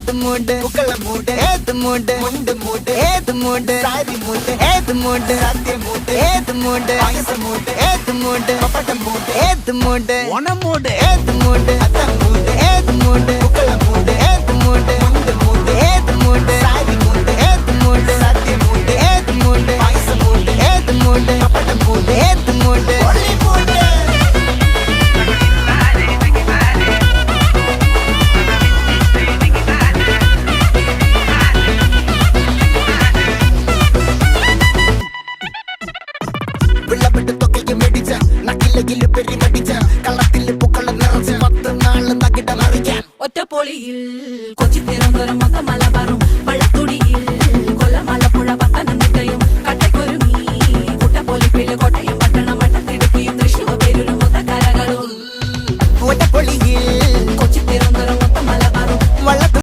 ഏത് മൂട് പുക്കള മൂട് ഏത് മൂട് മുണ്ട് മൂട് ഏത് മൂട് സാരി മൂട് ഏത് മൂട് സദ്യ മൂട് ഏത് മൂട് പായസ മൂട് ഏത് മൂട് പപ്പടം മൂട് ഏത് മൂട് ഓണം മൂട് ഏത് മൂട് അത്തം മൂട് ഏത് മൂട് പുക്കള മൂട് ഏത് മൂട് മുണ്ട് മൂട് ഏത് മൂട് സാരി മൂട് ഏത് മൂട് സദ്യ മൂട് ഏത് മൂട് പായസ മൂട് ഏത് മൂട് പപ്പടം മൂട് ഏത് മൂട് ഒളി മൂട് വിളവെട്ട് തൊക്കയും മേടിച്ച നക്കിലകില് പെരുമടിച്ച കള്ളത്തില് പൂക്കളം നിറച്ച് 10 നാള് നകിട മറിക്കാൻ ഒറ്റപ്പൊളിയിൽ കൊച്ചി തിരുവനന്തപുരം മൊത്തമല